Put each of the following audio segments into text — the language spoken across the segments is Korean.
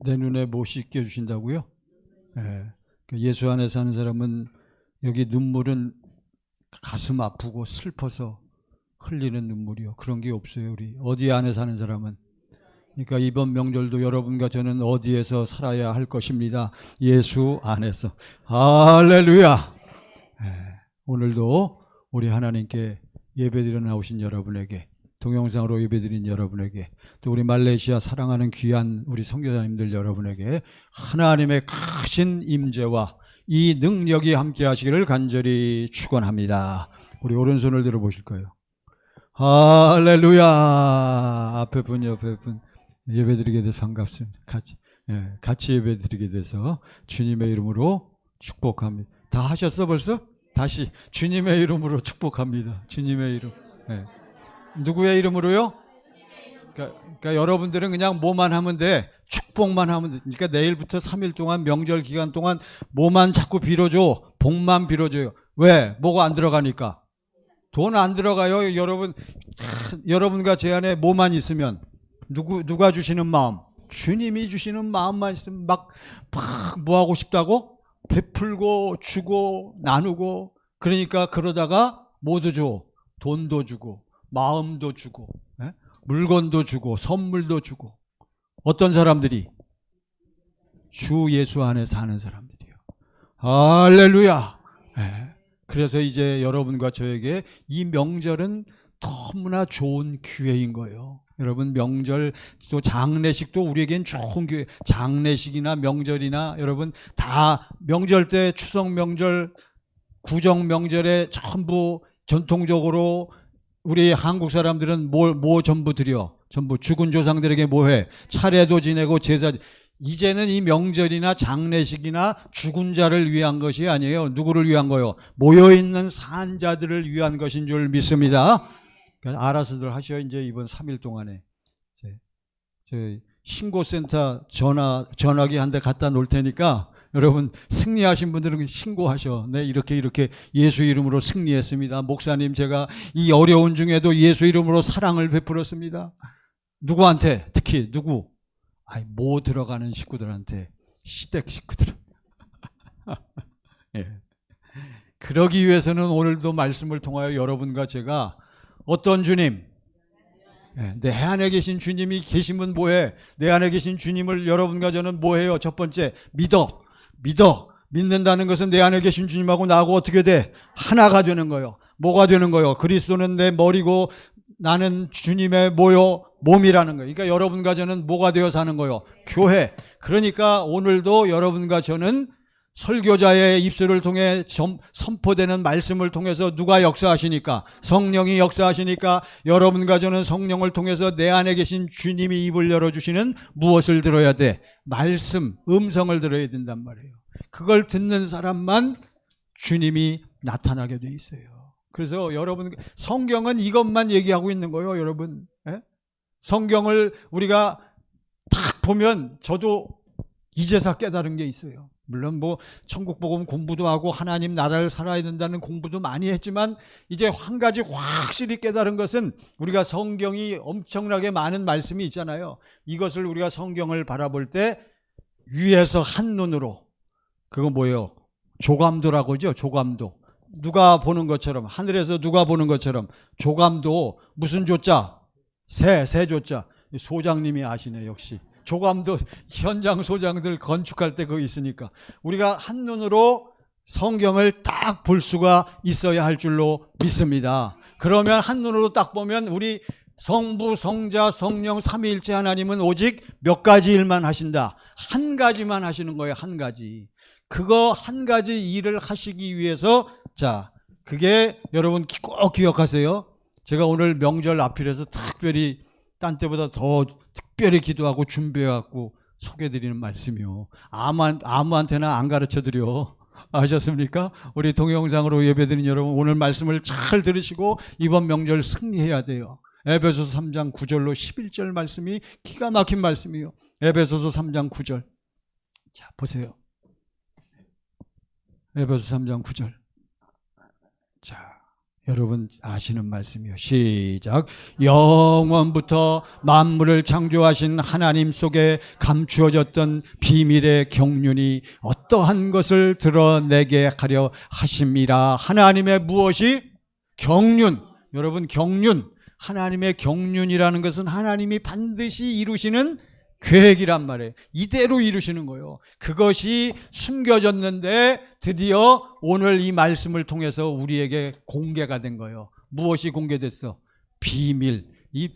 내 눈에 못 씻겨 주신다고요? 예. 예수 안에 사는 사람은 여기 눈물은 가슴 아프고 슬퍼서 흘리는 눈물이요. 그런 게 없어요. 우리 어디 안에 사는 사람은. 그러니까 이번 명절도 여러분과 저는 어디에서 살아야 할 것입니다. 예수 안에서. 할렐루야. 오늘도 우리 하나님께 예배드려 나오신 여러분에게, 동영상으로 예배드린 여러분에게, 또 우리 말레이시아 사랑하는 귀한 우리 선교사님들 여러분에게 하나님의 크신 임재와 이 능력이 함께 하시기를 간절히 축원합니다. 우리 오른손을 들어 보실까요? 할렐루야. 앞에 분 옆에 분 예배드리게 돼서 반갑습니다. 같이 예배드리게 돼서 주님의 이름으로 축복합니다. 다 하셨어 벌써? 다시 주님의 이름으로 축복합니다. 주님의 이름. 누구의 이름으로요? 그러니까 여러분들은 그냥 뭐만 하면 돼. 축복만 하면 돼. 그러니까 내일부터 3일 동안 명절 기간 동안 뭐만 자꾸 빌어줘. 복만 빌어줘요. 왜? 뭐가 안 들어가니까. 돈 안 들어가요. 여러분과 제 안에 뭐만 있으면, 누가 주시는 마음? 주님이 주시는 마음만 있으면 막 뭐 하고 싶다고? 베풀고 주고 나누고. 그러니까 그러다가 뭐도 줘. 돈도 주고 마음도 주고 물건도 주고 선물도 주고. 어떤 사람들이? 주 예수 안에 사는 사람들이요. 할렐루야. 그래서 이제 여러분과 저에게 이 명절은 너무나 좋은 기회인 거예요. 여러분, 명절 또 장례식도 우리에겐 좋은 기회. 장례식이나 명절이나 여러분 다 명절 때 추석 명절, 구정 명절에 전부 전통적으로 우리 한국 사람들은 뭐 전부 드려? 전부 죽은 조상들에게 뭐 해? 차례도 지내고 제사. 이제는 이 명절이나 장례식이나 죽은 자를 위한 것이 아니에요. 누구를 위한 거요? 모여있는 산자들을 위한 것인 줄 믿습니다. 그러니까 알아서들 하셔. 이제 이번 3일 동안에 저 신고센터 전화기 한 대 갖다 놓을 테니까 여러분 승리하신 분들은 신고하셔. 네, 이렇게 예수 이름으로 승리했습니다. 목사님, 제가 이 어려운 중에도 예수 이름으로 사랑을 베풀었습니다. 누구한테? 특히 누구? 뭐 들어가는 식구들한테, 시댁 식구들. 예. 그러기 위해서는 오늘도 말씀을 통하여 여러분과 제가 어떤 주님? 내 안에 계신 주님이 계시면 뭐해? 내 안에 계신 주님을 여러분과 저는 뭐해요? 첫 번째, 믿어. 믿는다는 것은 내 안에 계신 주님하고 나하고 어떻게 돼? 하나가 되는 거예요. 뭐가 되는 거예요? 그리스도는 내 머리고 나는 주님의 몸이라는 거예요. 그러니까 여러분과 저는 뭐가 되어 사는 거예요? 교회. 그러니까 오늘도 여러분과 저는 설교자의 입술을 통해 선포되는 말씀을 통해서 누가 역사하시니까? 성령이 역사하시니까 여러분과 저는 성령을 통해서 내 안에 계신 주님이 입을 열어주시는 무엇을 들어야 돼? 말씀, 음성을 들어야 된단 말이에요. 그걸 듣는 사람만 주님이 나타나게 돼 있어요. 그래서 여러분, 성경은 이것만 얘기하고 있는 거예요, 여러분. 성경을 우리가 딱 보면 저도 이제서 깨달은 게 있어요. 물론 천국 복음 공부도 하고 하나님 나라를 살아야 된다는 공부도 많이 했지만 이제 한 가지 확실히 깨달은 것은 우리가 성경이 엄청나게 많은 말씀이 있잖아요. 이것을 우리가 성경을 바라볼 때 위에서 한눈으로, 그거 뭐예요? 조감도라고 하죠. 조감도. 누가 보는 것처럼, 하늘에서 누가 보는 것처럼. 조감도 무슨 조자? 새 조자. 소장님이 아시네. 역시 조감도 현장 소장들 건축할 때 그거 있으니까 우리가 한눈으로 성경을 딱 볼 수가 있어야 할 줄로 믿습니다. 그러면 한눈으로 딱 보면 우리 성부, 성자, 성령 삼위일체 하나님은 오직 몇 가지 일만 하신다. 한 가지만 하시는 거예요. 한 가지. 그거 한 가지 일을 하시기 위해서, 자, 그게 여러분 꼭 기억하세요. 제가 오늘 명절 앞이라서 특별히 딴 때보다 더 특별히 기도하고 준비해갖고 소개해드리는 말씀이요. 아무한테나 안 가르쳐드려. 아셨습니까? 우리 동영상으로 예배드린 여러분, 오늘 말씀을 잘 들으시고 이번 명절 승리해야 돼요. 에베소서 3장 9절로 11절 말씀이 기가 막힌 말씀이에요. 에베소서 3장 9절. 자, 보세요. 에베소서 3장 9절. 자, 여러분 아시는 말씀이요. 시작. 영원부터 만물을 창조하신 하나님 속에 감추어졌던 비밀의 경륜이 어떠한 것을 드러내게 하려 하심이라. 하나님의 무엇이? 경륜. 여러분 경륜. 하나님의 경륜이라는 것은 하나님이 반드시 이루시는 계획이란 말이에요. 이대로 이루시는 거예요. 그것이 숨겨졌는데 드디어 오늘 이 말씀을 통해서 우리에게 공개가 된 거예요. 무엇이 공개됐어? 비밀. 이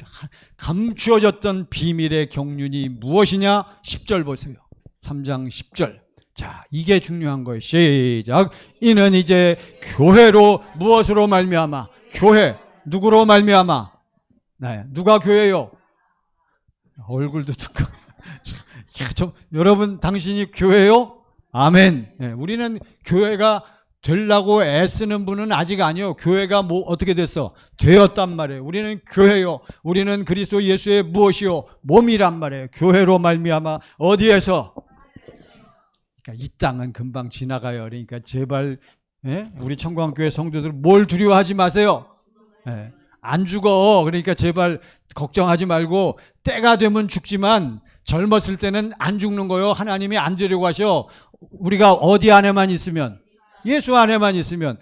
감추어졌던 비밀의 경륜이 무엇이냐? 10절 보세요. 3장 10절. 자, 이게 중요한 거예요. 시작. 이는 이제 교회로 무엇으로 말미암아? 교회. 누구로 말미암아? 네, 누가 교회요? 얼굴도 듣고. 여러분 당신이 교회요? 아멘. 네, 우리는 교회가 되려고 애쓰는 분은 아직 아니요. 교회가 뭐 어떻게 됐어? 되었단 말이에요. 우리는 교회요. 우리는 그리스도 예수의 무엇이요? 몸이란 말이에요. 교회로 말미암아 어디에서? 그러니까 이 땅은 금방 지나가요. 그러니까 제발 우리 청광교회 성도들 뭘 두려워하지 마세요. 안 죽어. 그러니까 제발 걱정하지 말고 때가 되면 죽지만 젊었을 때는 안 죽는 거요. 하나님이 안 되려고 하셔. 우리가 어디 안에만 있으면, 예수 안에만 있으면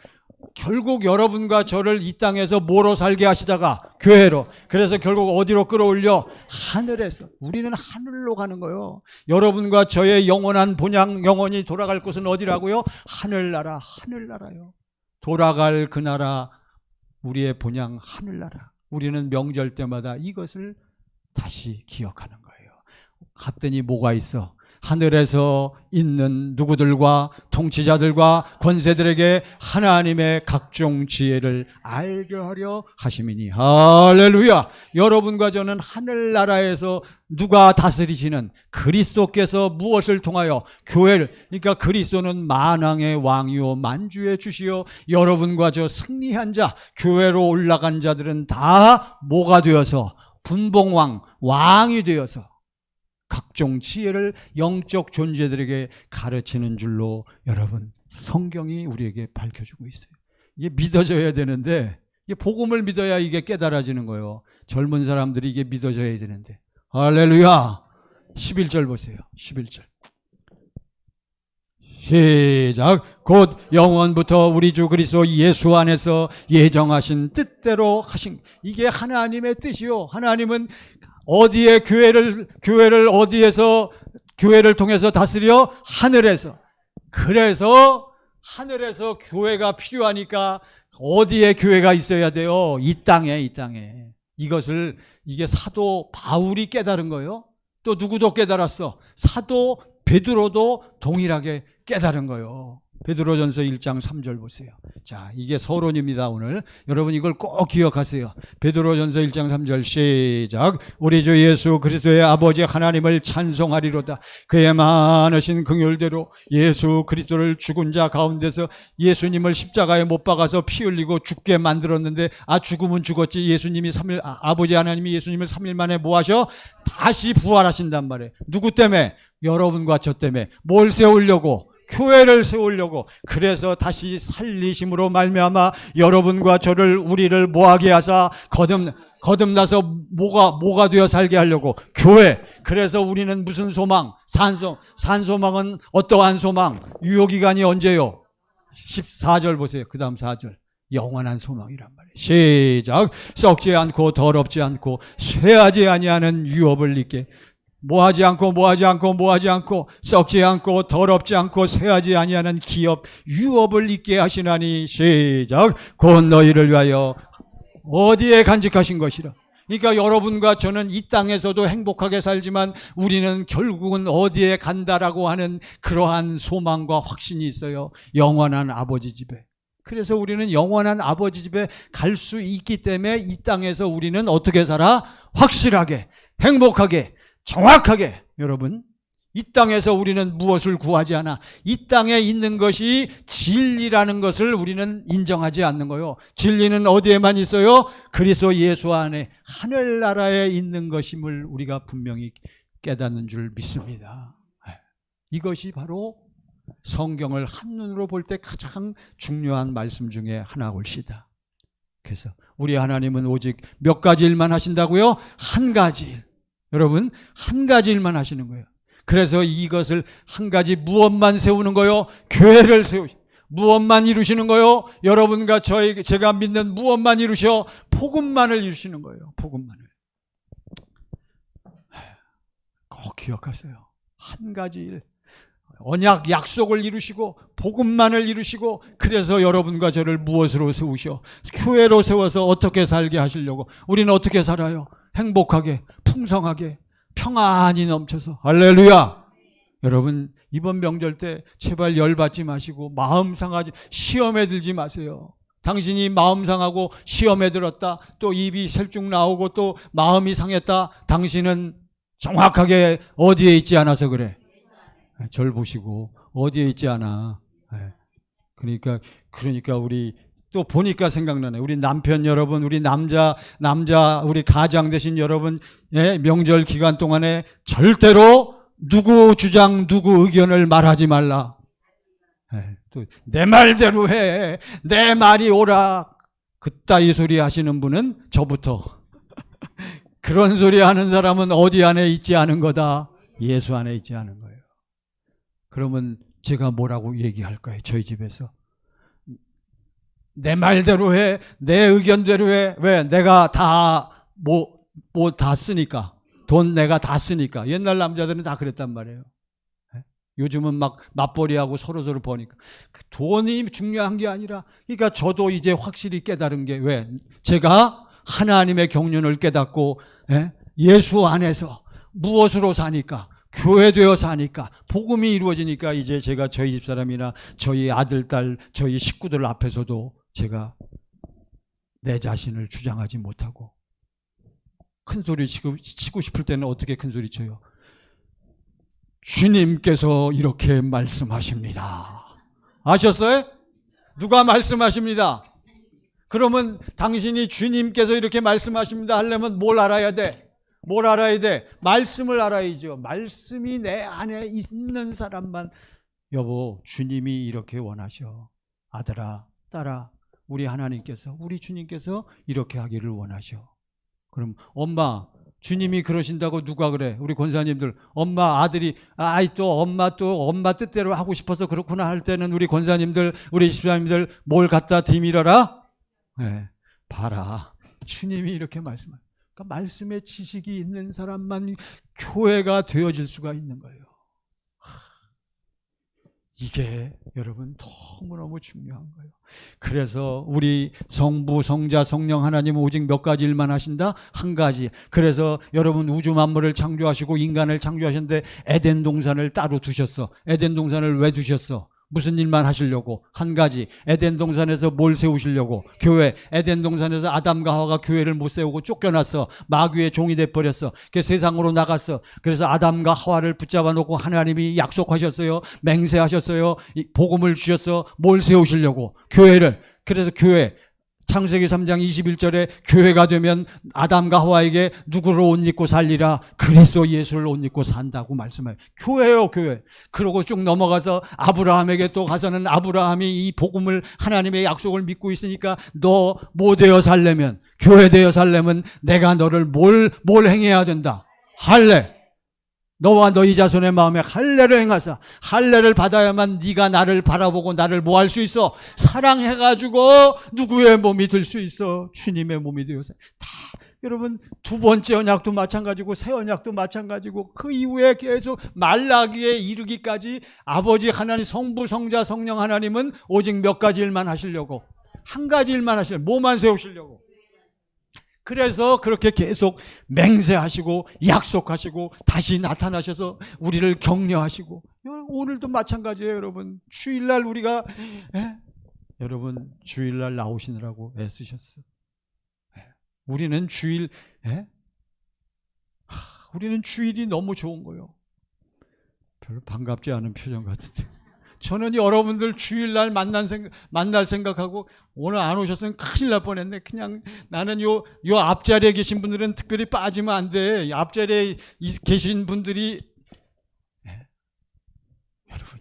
결국 여러분과 저를 이 땅에서 뭐로 살게 하시다가 교회로. 그래서 결국 어디로 끌어올려? 하늘에서. 우리는 하늘로 가는 거예요. 여러분과 저의 영원한 본향, 영원히 돌아갈 곳은 어디라고요? 하늘나라. 하늘나라요. 돌아갈 그 나라, 우리의 본향 하늘나라. 우리는 명절 때마다 이것을 다시 기억하는 거예요. 갔더니 뭐가 있어? 하늘에서 있는 누구들과 통치자들과 권세들에게 하나님의 각종 지혜를 알게 하려 하심이니. 할렐루야. 여러분과 저는 하늘나라에서 누가 다스리시는 그리스도께서 무엇을 통하여? 교회를. 그러니까 그리스도는 만왕의 왕이요 만주의 주시요. 여러분과 저 승리한 자, 교회로 올라간 자들은 다 뭐가 되어서? 분봉왕, 왕이 되어서 각종 지혜를 영적 존재들에게 가르치는 줄로 여러분 성경이 우리에게 밝혀주고 있어요. 이게 믿어져야 되는데, 이게 복음을 믿어야 이게 깨달아지는 거예요. 젊은 사람들이 이게 믿어져야 되는데. 할렐루야. 11절 보세요. 11절. 시작. 곧 영원부터 우리 주 그리스도 예수 안에서 예정하신 뜻대로 하신. 이게 하나님의 뜻이요. 하나님은 어디에 교회를 어디에서 교회를 통해서 다스려? 하늘에서. 그래서 하늘에서 교회가 필요하니까 어디에 교회가 있어야 돼요? 이 땅에, 이 땅에. 이게 사도 바울이 깨달은 거예요. 또 누구도 깨달았어? 사도 베드로도 동일하게 깨달은 거예요. 베드로전서 1장 3절 보세요. 자, 이게 서론입니다. 오늘 여러분 이걸 꼭 기억하세요. 베드로전서 1장 3절 시작. 우리 주 예수 그리스도의 아버지 하나님을 찬송하리로다. 그의 많으신 긍휼대로 예수 그리스도를 죽은 자 가운데서 예수님을 십자가에 못 박아서 피 흘리고 죽게 만들었는데, 죽으면 죽었지. 예수님이 아버지 하나님이 예수님을 3일 만에 뭐 하셔? 다시 부활하신단 말이에요. 누구 때문에? 여러분과 저 때문에. 뭘 세우려고? 교회를 세우려고. 그래서 다시 살리심으로 말미암아 여러분과 저를, 우리를 뭐하게 하사 거듭나서 뭐가 되어 살게 하려고? 교회. 그래서 우리는 무슨 소망? 산소망은 어떠한 소망? 유효기간이 언제요? 14절 보세요. 그 다음 4절. 영원한 소망이란 말이에요. 시작. 썩지 않고 더럽지 않고 쇠하지 아니하는 유업을 입게. 뭐하지 않고 썩지 않고 더럽지 않고 쇠하지 아니하는 기업 유업을 있게 하시나니. 시작. 곧 너희를 위하여 어디에 간직하신 것이라. 그러니까 여러분과 저는 이 땅에서도 행복하게 살지만 우리는 결국은 어디에 간다라고 하는 그러한 소망과 확신이 있어요. 영원한 아버지 집에. 그래서 우리는 영원한 아버지 집에 갈 수 있기 때문에 이 땅에서 우리는 어떻게 살아? 확실하게, 행복하게, 정확하게. 여러분, 이 땅에서 우리는 무엇을 구하지 않아? 이 땅에 있는 것이 진리라는 것을 우리는 인정하지 않는 거예요. 진리는 어디에만 있어요? 그리스도 예수 안에 하늘나라에 있는 것임을 우리가 분명히 깨닫는 줄 믿습니다. 이것이 바로 성경을 한눈으로 볼 때 가장 중요한 말씀 중에 하나 올시다. 그래서 우리 하나님은 오직 몇 가지 일만 하신다고요? 한 가지 일. 여러분, 한 가지 일만 하시는 거예요. 그래서 이것을 한 가지 무엇만 세우는 거요? 교회를 무엇만 이루시는 거요? 여러분과 제가 믿는 무엇만 이루셔? 복음만을 이루시는 거예요. 복음만을. 꼭 기억하세요. 한 가지 일. 언약 약속을 이루시고 복음만을 이루시고, 그래서 여러분과 저를 무엇으로 세우셔? 교회로 세워서 어떻게 살게 하시려고? 우리는 어떻게 살아요? 행복하게, 풍성하게, 평안이 넘쳐서. 할렐루야. 여러분, 이번 명절 때 제발 열받지 마시고 마음 상하지, 시험에 들지 마세요. 당신이 마음 상하고 시험에 들었다, 또 입이 슬쭉 나오고 또 마음이 상했다, 당신은 정확하게 어디에 있지 않아서 그래. 절 보시고 어디에 있지 않아. 그러니까 우리 또 보니까 생각나네. 우리 남편 여러분, 우리 남자 우리 가장 되신 여러분, 명절 기간 동안에 절대로 누구 주장, 누구 의견을 말하지 말라. 또 내 말대로 해, 내 말이 옳아, 그따위 소리 하시는 분은 저부터. 그런 소리 하는 사람은 어디 안에 있지 않은 거다? 예수 안에 있지 않은 거예요. 그러면 제가 뭐라고 얘기할까요? 저희 집에서 내 말대로 해, 내 의견대로 해. 왜? 내가 다 다 쓰니까, 돈 내가 다 쓰니까. 옛날 남자들은 다 그랬단 말이에요. 요즘은 막 맞벌이하고 서로서로 버니까 돈이 중요한 게 아니라, 그러니까 저도 이제 확실히 깨달은 게, 왜? 제가 하나님의 경륜을 깨닫고 예수 안에서 무엇으로 사니까, 교회되어 사니까, 복음이 이루어지니까, 이제 제가 저희 집사람이나 저희 아들, 딸, 저희 식구들 앞에서도 제가 내 자신을 주장하지 못하고, 큰 소리 치고 싶을 때는 어떻게 큰 소리 쳐요? 주님께서 이렇게 말씀하십니다. 아셨어요? 누가 말씀하십니다. 그러면 당신이 주님께서 이렇게 말씀하십니다 하려면 뭘 알아야 돼? 뭘 알아야 돼? 말씀을 알아야죠. 말씀이 내 안에 있는 사람만, 여보, 주님이 이렇게 원하셔. 아들아, 딸아, 우리 하나님께서, 우리 주님께서 이렇게 하기를 원하셔. 그럼 엄마, 주님이 그러신다고 누가 그래? 우리 권사님들, 엄마, 아들이 또 엄마 뜻대로 하고 싶어서 그렇구나 할 때는 우리 권사님들, 우리 집사님들 뭘 갖다 뒤밀어라? 봐라, 주님이 이렇게 말씀하셔. 그러니까 말씀의 지식이 있는 사람만 교회가 되어질 수가 있는 거예요. 이게 여러분 너무너무 중요한 거예요. 그래서 우리 성부, 성자, 성령 하나님은 오직 몇 가지 일만 하신다? 한 가지. 그래서 여러분 우주 만물을 창조하시고 인간을 창조하셨는데 에덴 동산을 따로 두셨어. 에덴 동산을 왜 두셨어? 무슨 일만 하시려고? 한 가지. 에덴 동산에서 뭘 세우시려고? 교회. 에덴 동산에서 아담과 하와가 교회를 못 세우고 쫓겨났어. 마귀의 종이 돼버렸어. 그 세상으로 나갔어. 그래서 아담과 하와를 붙잡아 놓고 하나님이 약속하셨어요. 맹세하셨어요. 복음을 주셨어. 뭘 세우시려고? 교회를. 그래서 교회. 창세기 3장 21절에 교회가 되면 아담과 하와에게 누구를 옷 입고 살리라? 그리스도 예수를 옷 입고 산다고 말씀해요. 교회요, 교회. 그러고 쭉 넘어가서 아브라함에게 또 가서는, 아브라함이 이 복음을, 하나님의 약속을 믿고 있으니까 너 뭐 되어 살려면, 교회 되어 살려면 내가 너를 뭘 행해야 된다? 할례. 너와 너희 자손의 마음에 할례를 행하사, 할례를 받아야만 네가 나를 바라보고 나를 뭐 할 수 있어? 사랑해가지고 누구의 몸이 될 수 있어? 주님의 몸이 되어서. 다 여러분, 두 번째 언약도 마찬가지고 새 언약도 마찬가지고 그 이후에 계속 말라기에 이르기까지 아버지 하나님, 성부, 성자, 성령 하나님은 오직 몇 가지 일만 하시려고, 한 가지 일만 하시려고, 뭐만 세우시려고. 그래서 그렇게 계속 맹세하시고 약속하시고 다시 나타나셔서 우리를 격려하시고, 오늘도 마찬가지예요. 여러분, 주일날 우리가 여러분 주일날 나오시느라고 애쓰셨어. 우리는 우리는 주일이 너무 좋은 거예요. 별로 반갑지 않은 표정 같은데. 저는 여러분들 주일날 만날 생각하고, 오늘 안 오셨으면 큰일 날 뻔했네. 그냥 나는 요 앞자리에 계신 분들은 특별히 빠지면 안 돼. 앞자리에 계신 분들이, 여러분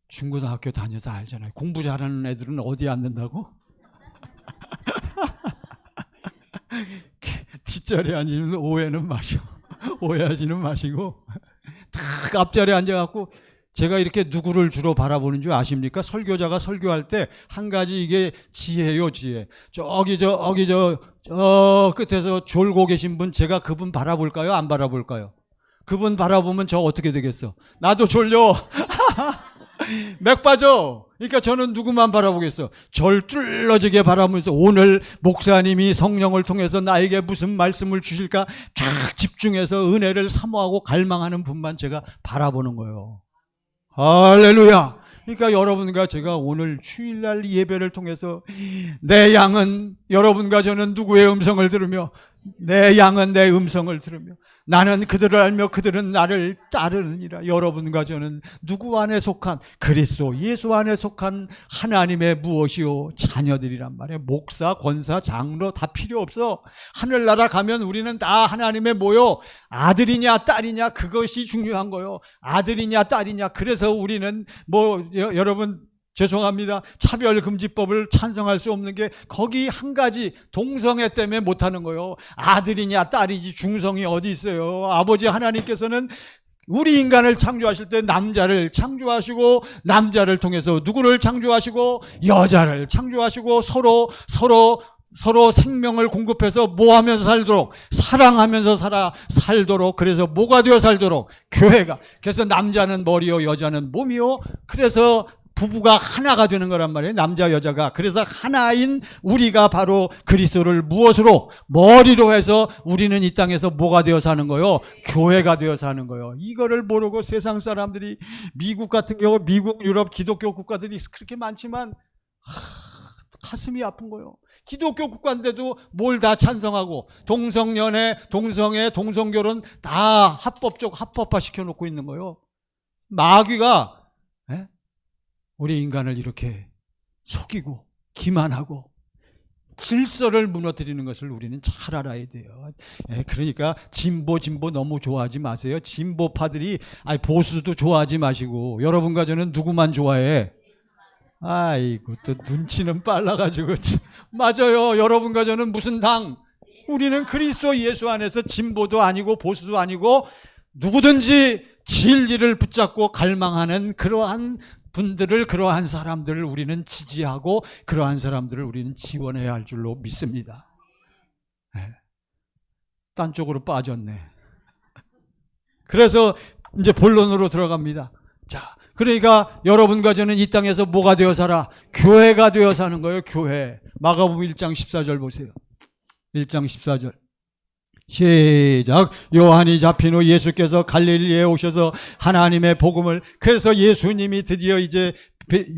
중고등학교 다녀서 알잖아요. 공부 잘하는 애들은 어디에 앉는다고? 뒷자리에 앉으면 오해는 마시고 오해하지는 마시고 딱 앞자리에 앉아갖고 제가 이렇게 누구를 주로 바라보는 줄 아십니까? 설교자가 설교할 때 한 가지 이게 지혜요, 지혜. 저기 저 끝에서 졸고 계신 분 제가 그분 바라볼까요? 안 바라볼까요? 그분 바라보면 저 어떻게 되겠어? 나도 졸려. 맥 빠져. 그러니까 저는 누구만 바라보겠어? 절 뚫러지게 바라보면서 오늘 목사님이 성령을 통해서 나에게 무슨 말씀을 주실까 쫙 집중해서 은혜를 사모하고 갈망하는 분만 제가 바라보는 거예요. 할렐루야. 그러니까 여러분과 제가 오늘 주일날 예배를 통해서 내 양은 여러분과 저는 누구의 음성을 들으며 내 양은 내 음성을 들으며 나는 그들을 알며 그들은 나를 따르느니라. 여러분과 저는 누구 안에 속한 그리스도 예수 안에 속한 하나님의 무엇이요 자녀들이란 말이에요. 목사, 권사, 장로 다 필요 없어. 하늘나라 가면 우리는 다 하나님의 뭐요? 아들이냐 딸이냐 그것이 중요한 거요. 아들이냐 딸이냐. 그래서 우리는 여러분 죄송합니다. 차별금지법을 찬성할 수 없는 게 거기 한 가지 동성애 때문에 못하는 거예요. 아들이냐 딸이지 중성이 어디 있어요. 아버지 하나님께서는 우리 인간을 창조하실 때 남자를 창조하시고 남자를 통해서 누구를 창조하시고 여자를 창조하시고 서로 생명을 공급해서 뭐하면서 살도록 사랑하면서 살도록 그래서 뭐가 되어 살도록 교회가 그래서 남자는 머리요 여자는 몸이요 그래서 부부가 하나가 되는 거란 말이에요. 남자 여자가. 그래서 하나인 우리가 바로 그리스도를 무엇으로? 머리로 해서 우리는 이 땅에서 뭐가 되어 사는 거요? 교회가 되어 사는 거요. 이거를 모르고 세상 사람들이 미국 같은 경우 미국 유럽 기독교 국가들이 그렇게 많지만 가슴이 아픈 거요. 기독교 국가인데도 뭘 다 찬성하고 동성연애, 동성애, 동성결혼 다 합법화 시켜놓고 있는 거요. 마귀가 우리 인간을 이렇게 속이고 기만하고 질서를 무너뜨리는 것을 우리는 잘 알아야 돼요. 그러니까 진보 너무 좋아하지 마세요. 진보파들이 보수도 좋아하지 마시고 여러분과 저는 누구만 좋아해? 아이고 또 눈치는 빨라가지고 맞아요. 여러분과 저는 무슨 당? 우리는 그리스도 예수 안에서 진보도 아니고 보수도 아니고 누구든지 진리를 붙잡고 갈망하는 그러한 분들을 그러한 사람들을 우리는 지지하고 그러한 사람들을 우리는 지원해야 할 줄로 믿습니다. 딴 쪽으로 빠졌네. 그래서 이제 본론으로 들어갑니다. 자, 그러니까 여러분과 저는 이 땅에서 뭐가 되어 살아? 교회가 되어 사는 거예요. 교회. 마가복음 1장 14절 보세요. 1장 14절. 시작. 요한이 잡힌 후 예수께서 갈릴리에 오셔서 하나님의 복음을 그래서 예수님이 드디어 이제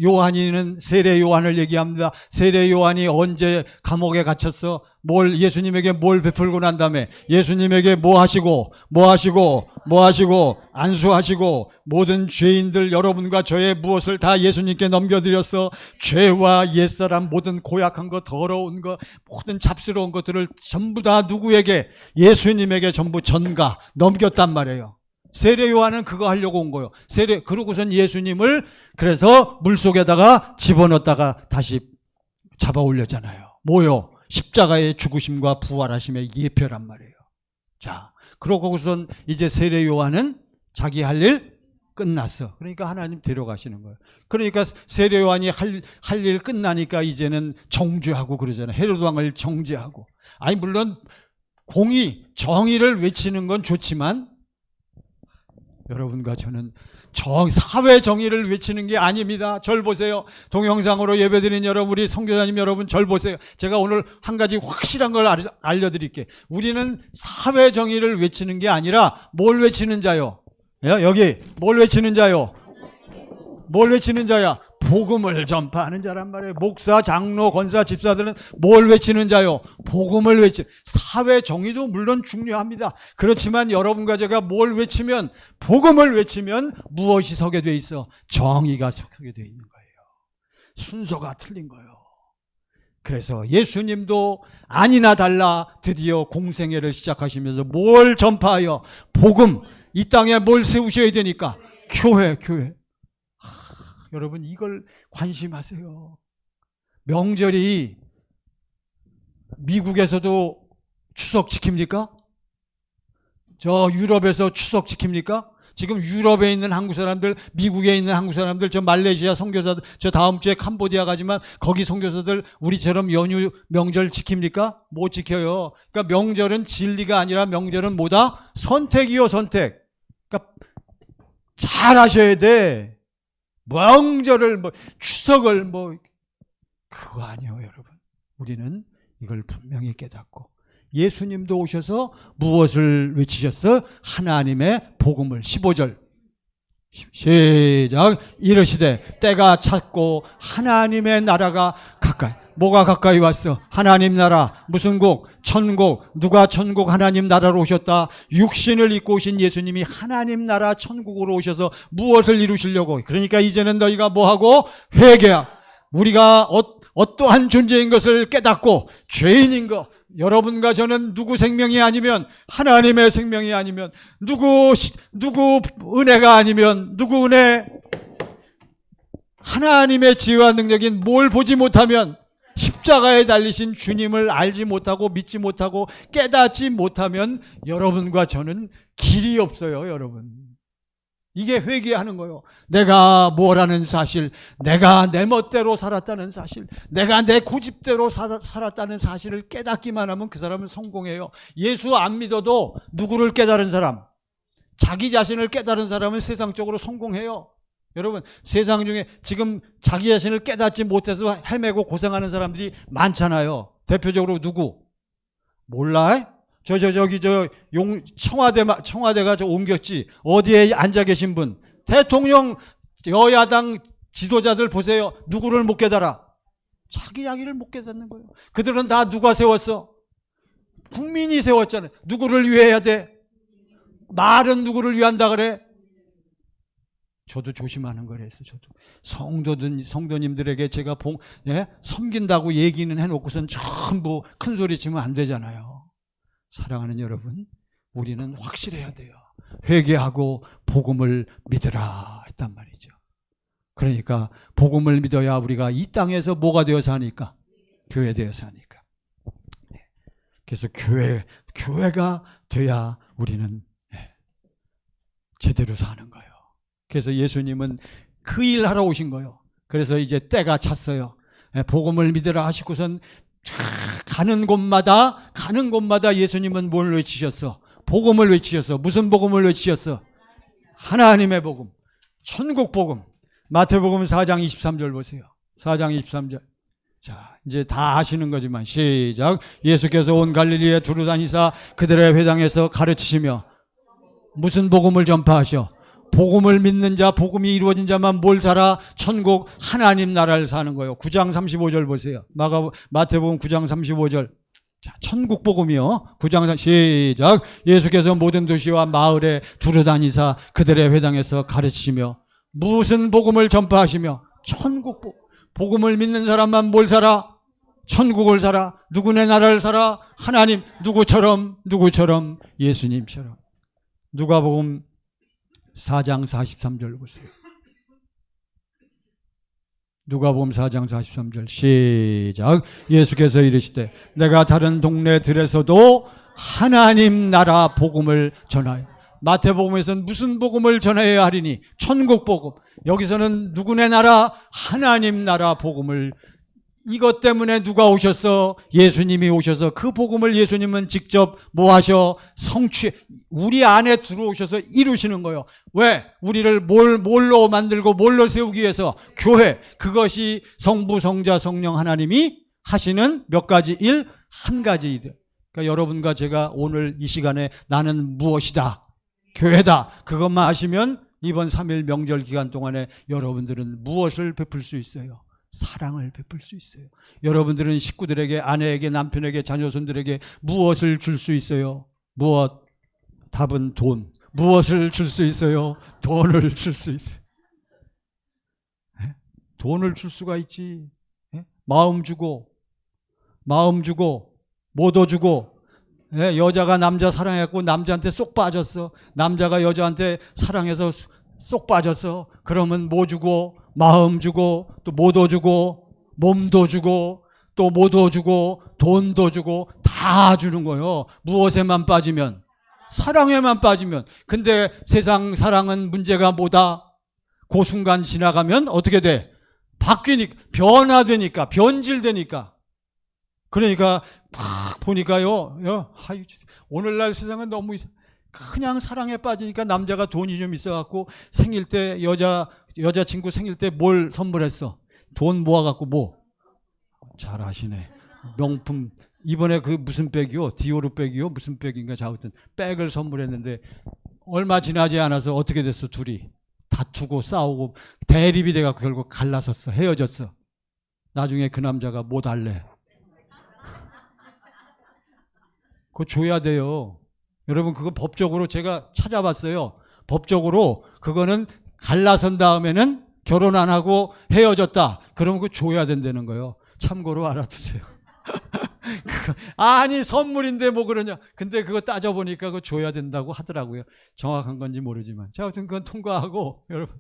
요한이는 세례 요한을 얘기합니다. 세례 요한이 언제 감옥에 갇혔어? 예수님에게 뭘 베풀고 난 다음에 예수님에게 뭐 하시고 안수하시고 모든 죄인들 여러분과 저의 무엇을 다 예수님께 넘겨드렸어. 죄와 옛사람 모든 고약한 것 더러운 것 모든 잡스러운 것들을 전부 다 누구에게? 예수님에게 전부 전가 넘겼단 말이에요. 세례 요한은 그거 하려고 온 거예요. 그러고선 예수님을 그래서 물속에다가 집어넣었다가 다시 잡아 올렸잖아요. 뭐요? 십자가의 죽으심과 부활하심의 예표란 말이에요. 자, 그러고선 이제 세례 요한은 자기 할 일 끝났어. 그러니까 하나님 데려가시는 거예요. 그러니까 세례 요한이 할 일 끝나니까 이제는 정죄하고 그러잖아요. 헤로드 왕을 정죄하고. 물론 정의를 외치는 건 좋지만 여러분과 저는 사회 정의를 외치는 게 아닙니다. 절 보세요. 동영상으로 예배드린 여러분, 우리 선교사님 여러분 절 보세요. 제가 오늘 한 가지 확실한 걸 알려드릴게요. 우리는 사회 정의를 외치는 게 아니라 뭘 외치는 자요? 여기 뭘 외치는 자요? 뭘 외치는 자야? 복음을 전파하는 자란 말이에요. 목사, 장로, 권사, 집사들은 뭘 외치는 자요? 복음을 사회 정의도 물론 중요합니다. 그렇지만 여러분과 제가 뭘 외치면 복음을 외치면 무엇이 서게 돼 있어? 정의가 서게 돼 있는 거예요. 순서가 틀린 거예요. 그래서 예수님도 아니나 달라 드디어 공생애를 시작하시면서 뭘 전파하여? 복음. 이 땅에 뭘 세우셔야 되니까? 교회. 여러분 이걸 관심하세요. 명절이 미국에서도 추석 지킵니까? 저 유럽에서 추석 지킵니까? 지금 유럽에 있는 한국 사람들, 미국에 있는 한국 사람들, 저 말레이시아 선교사들, 저 다음 주에 캄보디아 가지만 거기 선교사들 우리처럼 연휴 명절 지킵니까? 못 지켜요. 그러니까 명절은 진리가 아니라 명절은 뭐다? 선택이요, 선택. 그러니까 잘 하셔야 돼. 명절을 추석을 그거 아니에요, 여러분. 우리는 이걸 분명히 깨닫고 예수님도 오셔서 무엇을 외치셨어? 하나님의 복음을. 15절 시작. 이르시되 때가 찼고 하나님의 나라가 가까이. 뭐가 가까이 왔어? 하나님 나라. 무슨 곡? 천국. 누가 천국 하나님 나라로 오셨다? 육신을 입고 오신 예수님이 하나님 나라 천국으로 오셔서 무엇을 이루시려고? 그러니까 이제는 너희가 뭐하고? 회개하. 우리가 어떠한 존재인 것을 깨닫고 죄인인 것. 여러분과 저는 누구 생명이 아니면, 하나님의 생명이 아니면, 누구 은혜가 아니면, 누구 은혜, 하나님의 지혜와 능력인 뭘 보지 못하면, 십자가에 달리신 주님을 알지 못하고 믿지 못하고 깨닫지 못하면 여러분과 저는 길이 없어요, 여러분. 이게 회개하는 거예요. 내가 뭐라는 사실, 내가 내 멋대로 살았다는 사실, 내가 내 고집대로 살았다는 사실을 깨닫기만 하면 그 사람은 성공해요. 예수 안 믿어도 누구를 깨달은 사람, 자기 자신을 깨달은 사람은 세상적으로 성공해요. 여러분, 세상 중에 지금 자기 자신을 깨닫지 못해서 헤매고 고생하는 사람들이 많잖아요. 대표적으로 누구? 몰라? 청와대가 옮겼지. 어디에 앉아 계신 분? 대통령, 여야당 지도자들 보세요. 누구를 못 깨달아? 자기 자기를 못 깨닫는 거예요. 그들은 다 누가 세웠어? 국민이 세웠잖아요. 누구를 위해야 돼? 말은 누구를 위한다 그래? 저도 조심하는 거랬어요. 저도 성도님들에게 제가 섬긴다고 얘기는 해놓고선 전부 큰 소리 치면 안 되잖아요. 사랑하는 여러분, 우리는 확실해야 돼요. 회개하고 복음을 믿으라 했단 말이죠. 그러니까 복음을 믿어야 우리가 이 땅에서 뭐가 되어서 하니까? 교회 되어서 하니까. 그래서 교회가 돼야 우리는 제대로 사는 거예요. 그래서 예수님은 그 일 하러 오신 거예요. 그래서 이제 때가 찼어요. 복음을 믿으라 하시고선 가는 곳마다 예수님은 뭘 외치셨어? 복음을 외치셨어. 무슨 복음을 외치셨어? 하나님의 복음, 천국 복음. 마태복음 4장 23절 보세요. 4장 23절. 자, 이제 다 아시는 거지만 시작. 예수께서 온 갈릴리에 두루 다니사 그들의 회당에서 가르치시며 무슨 복음을 전파하셔? 복음을 믿는 자, 복음이 이루어진 자만 뭘 살아? 천국 하나님 나라를 사는 거예요. 9장 35절 보세요. 마태복음 9장 35절. 자, 천국 복음이요. 9장 시작. 예수께서 모든 도시와 마을에 두루다니사 그들의 회당에서 가르치시며 무슨 복음을 전파하시며? 천국 복음을 믿는 사람만 뭘 살아? 천국을 살아. 누구네 나라를 살아? 하나님. 누구처럼? 예수님처럼. 누가복음 4장 43절 보세요. 누가복음 4장 43절 시작. 예수께서 이르시되 내가 다른 동네들에서도 하나님 나라 복음을 전하여. 마태복음에서는 무슨 복음을 전해야 하리니? 천국 복음. 여기서는 누구네 나라? 하나님 나라 복음을. 이것 때문에 누가 오셨어? 예수님이 오셔서 그 복음을 예수님은 직접 뭐 하셔? 우리 안에 들어오셔서 이루시는 거예요. 왜? 우리를 뭘로 만들고 뭘로 세우기 위해서? 교회. 그것이 성부, 성자, 성령 하나님이 하시는 몇 가지 일? 한 가지 일. 그러니까 여러분과 제가 오늘 이 시간에 나는 무엇이다? 교회다. 그것만 하시면 이번 3일 명절 기간 동안에 여러분들은 무엇을 베풀 수 있어요? 사랑을 베풀 수 있어요. 여러분들은 식구들에게, 아내에게, 남편에게, 자녀손들에게 무엇을 줄 수 있어요? 무엇? 답은 돈. 무엇을 줄 수 있어요? 돈을 줄 수 있어요. 돈을 줄 수가 있지. 마음 주고, 모도 주고. 여자가 남자 사랑했고 남자한테 쏙 빠졌어. 남자가 여자한테 사랑해서 쏙 빠졌어. 그러면 뭐 주고? 마음 주고, 또 모도 주고, 몸도 주고, 또 뭐도 주고 돈도 주고 다 주는 거예요. 무엇에만 빠지면? 사랑에만 빠지면. 근데 세상 사랑은 문제가 뭐다? 그 순간 지나가면 어떻게 돼? 바뀌니까, 변화되니까, 변질되니까. 그러니까 막 보니까요, 오늘날 세상은 너무 그냥 사랑에 빠지니까 남자가 돈이 좀 있어갖고 생일 때 여자친구 생일 때 뭘 선물했어? 돈 모아갖고 뭐? 잘 아시네. 명품. 이번에 그 무슨 백이요? 디오르 백이요? 무슨 백인가? 자우튼 백을 선물했는데 얼마 지나지 않아서 어떻게 됐어? 둘이 다투고 싸우고 대립이 돼갖고 결국 갈라섰어. 헤어졌어. 나중에 그 남자가 뭐 달래? 그거 줘야 돼요. 여러분 그거 법적으로 제가 찾아봤어요. 법적으로 그거는 갈라선 다음에는 결혼 안 하고 헤어졌다. 그러면 그거 줘야 된다는 거예요. 참고로 알아두세요. 아니 선물인데 뭐 그러냐. 근데 그거 따져보니까 그거 줘야 된다고 하더라고요. 정확한 건지 모르지만. 자, 아무튼 그건 통과하고 여러분.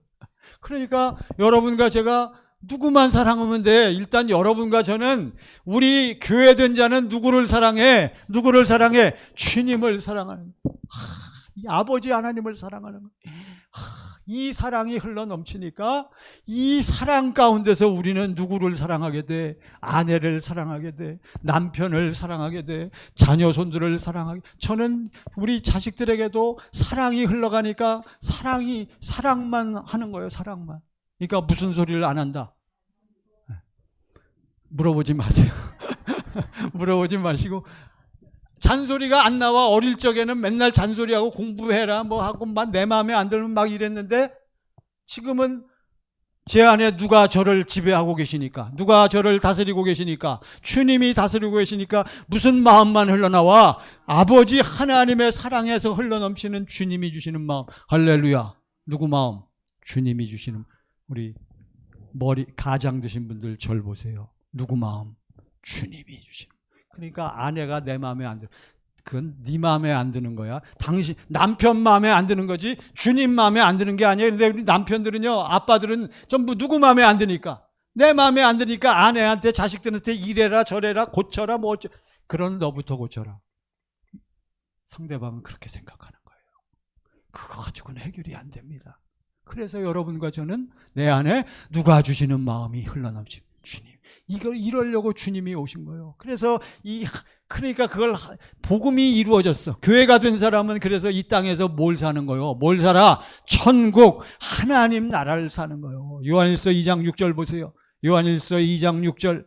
그러니까 여러분과 제가 누구만 사랑하면 돼. 일단 여러분과 저는 우리 교회된 자는 누구를 사랑해? 누구를 사랑해? 주님을 사랑하는 이 아버지 하나님을 사랑하는 이 사랑이 흘러넘치니까 이 사랑 가운데서 우리는 누구를 사랑하게 돼? 아내를 사랑하게 돼. 남편을 사랑하게 돼. 자녀 손들을 사랑하게. 저는 우리 자식들에게도 사랑이 흘러가니까 사랑만 하는 거예요. 사랑만. 그러니까 무슨 소리를 안 한다? 물어보지 마세요. 물어보지 마시고 잔소리가 안 나와. 어릴 적에는 맨날 잔소리하고 공부해라 뭐 하고 막 내 마음에 안 들면 막 이랬는데 지금은 제 안에 누가 저를 지배하고 계시니까, 누가 저를 다스리고 계시니까, 주님이 다스리고 계시니까 무슨 마음만 흘러나와? 아버지 하나님의 사랑에서 흘러넘치는 주님이 주시는 마음. 할렐루야. 누구 마음? 주님이 주시는. 우리 가장 드신 분들 절 보세요. 누구 마음? 주님이 주시는. 그러니까 아내가 내 마음에 안 들어. 그건 네 마음에 안 드는 거야. 당신 남편 마음에 안 드는 거지 주님 마음에 안 드는 게 아니에요. 근데 우리 남편들은요, 아빠들은 전부 누구 마음에 안 드니까, 내 마음에 안 드니까 아내한테 자식들한테 이래라 저래라 고쳐라 뭐 어쩌. 그런 너부터 고쳐라. 상대방은 그렇게 생각하는 거예요. 그거 가지고는 해결이 안 됩니다. 그래서 여러분과 저는 내 안에 누가 주시는 마음이 흘러넘치. 주님. 이걸 이러려고 주님이 오신 거예요. 그래서 그러니까 그걸 복음이 이루어졌어. 교회가 된 사람은 그래서 이 땅에서 뭘 사는 거예요? 뭘 살아? 천국 하나님 나라를 사는 거예요. 요한일서 2장 6절 보세요. 요한일서 2장 6절.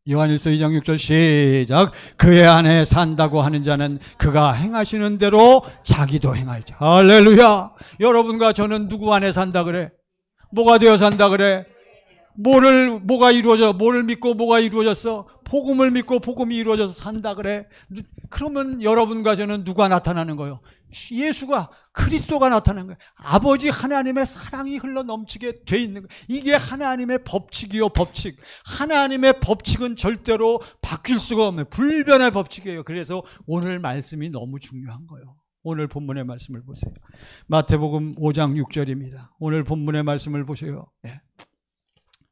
요한일서 2장 6절 시작. 그의 안에 산다고 하는 자는 그가 행하시는 대로 자기도 행할자. 할렐루야. 여러분과 저는 누구 안에 산다 그래? 뭐가 되어 산다 그래? 뭐가 이루어져? 뭐를 믿고 뭐가 이루어졌어? 복음을 믿고 복음이 이루어져서 산다 그래. 그러면 여러분과 저는 누가 나타나는 거예요? 예수가, 그리스도가 나타나는 거예요. 아버지 하나님의 사랑이 흘러넘치게 돼 있는 거예요. 이게 하나님의 법칙이요, 법칙. 하나님의 법칙은 절대로 바뀔 수가 없는 불변의 법칙이에요. 그래서 오늘 말씀이 너무 중요한 거예요. 오늘 본문의 말씀을 보세요. 마태복음 5장 6절입니다. 오늘 본문의 말씀을 보세요. 네.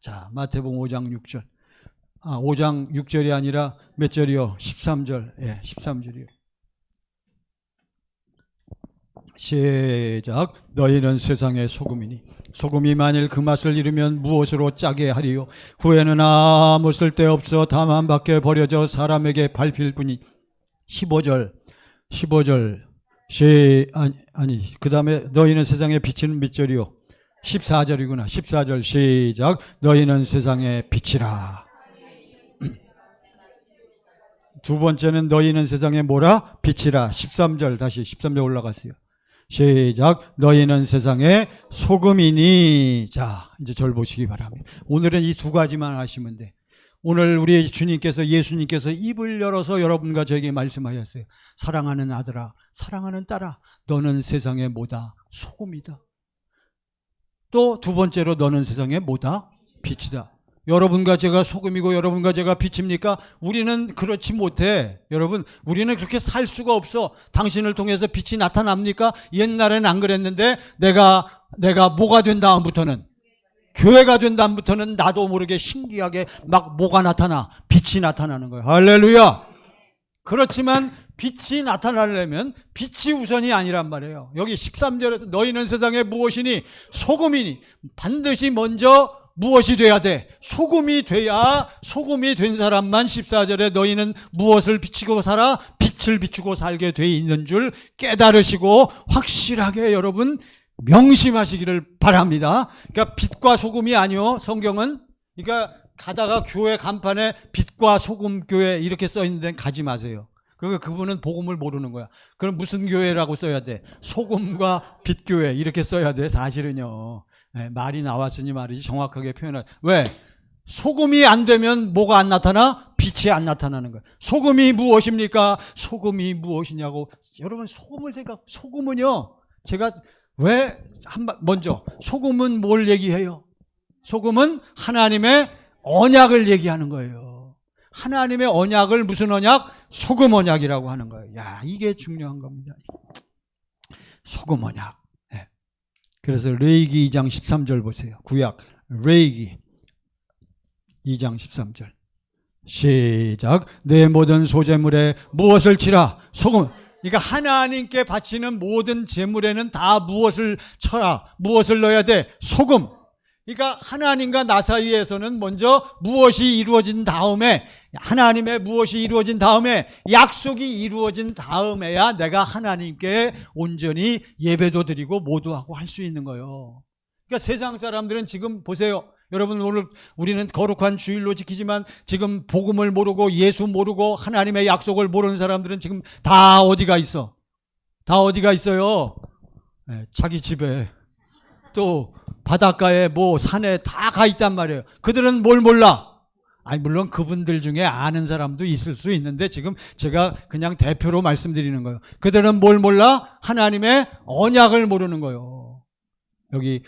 자, 마태복음 5장 6절. 5장 6절이 아니라 몇 절이요? 13절. 예, 13절이요. 시작. 너희는 세상의 소금이니 소금이 만일 그 맛을 잃으면 무엇으로 짜게 하리요? 후에는 아무 쓸데없어 다만 밖에 버려져 사람에게 밟힐 뿐이. 15절. 그 다음에 너희는 세상에 비치는 몇 절이요? 14절이구나. 14절 시작. 너희는 세상의 빛이라. 두 번째는 너희는 세상의 뭐라? 빛이라. 13절 다시 13절 올라갔어요. 시작. 너희는 세상의 소금이니. 자, 이제 절 보시기 바랍니다. 오늘은 이 두 가지만 하시면 돼. 오늘 우리 주님께서, 예수님께서 입을 열어서 여러분과 저에게 말씀하셨어요. 사랑하는 아들아, 사랑하는 딸아, 너는 세상의 뭐다? 소금이다. 또 두 번째로 너는 세상의 뭐다? 빛이다. 여러분과 제가 소금이고 여러분과 제가 빛입니까? 우리는 그렇지 못해. 여러분, 우리는 그렇게 살 수가 없어. 당신을 통해서 빛이 나타납니까? 옛날에는 안 그랬는데 내가 뭐가 된 다음부터는 교회가 된 다음부터는 나도 모르게 신기하게 막 뭐가 나타나, 빛이 나타나는 거예요. 할렐루야. 그렇지만 빛이 나타나려면 빛이 우선이 아니란 말이에요. 여기 13절에서 너희는 세상에 무엇이니 소금이니 반드시 먼저 무엇이 돼야 돼? 소금이 돼야 소금이 된 사람만 14절에 너희는 무엇을 비추고 살아? 빛을 비추고 살게 돼 있는 줄 깨달으시고 확실하게 여러분 명심하시기를 바랍니다. 그러니까 빛과 소금이 아니요. 성경은 그러니까 가다가 교회 간판에 빛과 소금 교회 이렇게 써 있는 데는 가지 마세요. 그분은 복음을 모르는 거야. 그럼 무슨 교회라고 써야 돼? 소금과 빛 교회 이렇게 써야 돼. 사실은요. 네, 말이 나왔으니 말이지 정확하게 표현할. 왜? 소금이 안 되면 뭐가 안 나타나? 빛이 안 나타나는 거예요. 소금이 무엇입니까? 소금이 무엇이냐고. 여러분 소금을 소금은요. 제가 왜 먼저 소금은 뭘 얘기해요? 소금은 하나님의 언약을 얘기하는 거예요. 하나님의 언약을 무슨 언약? 소금 언약이라고 하는 거예요. 야, 이게 중요한 겁니다. 소금 언약. 네. 그래서 레위기 2장 13절 보세요. 구약 레위기 2장 13절 시작. 내 모든 소제물에 무엇을 치라? 소금. 그러니까 하나님께 바치는 모든 제물에는 다 무엇을 쳐라? 무엇을 넣어야 돼? 소금. 그러니까 하나님과 나 사이에서는 먼저 무엇이 이루어진 다음에 하나님의 무엇이 이루어진 다음에 약속이 이루어진 다음에야 내가 하나님께 온전히 예배도 드리고 모두 하고 할 수 있는 거예요. 그러니까 세상 사람들은 지금 보세요. 여러분 오늘 우리는 거룩한 주일로 지키지만 지금 복음을 모르고 예수 모르고 하나님의 약속을 모르는 사람들은 지금 다 어디가 있어? 다 어디가 있어요? 네, 자기 집에 또 바닷가에 뭐 산에 다 가 있단 말이에요. 그들은 뭘 몰라? 아니 물론 그분들 중에 아는 사람도 있을 수 있는데 지금 제가 그냥 대표로 말씀드리는 거예요. 그들은 뭘 몰라? 하나님의 언약을 모르는 거예요. 여기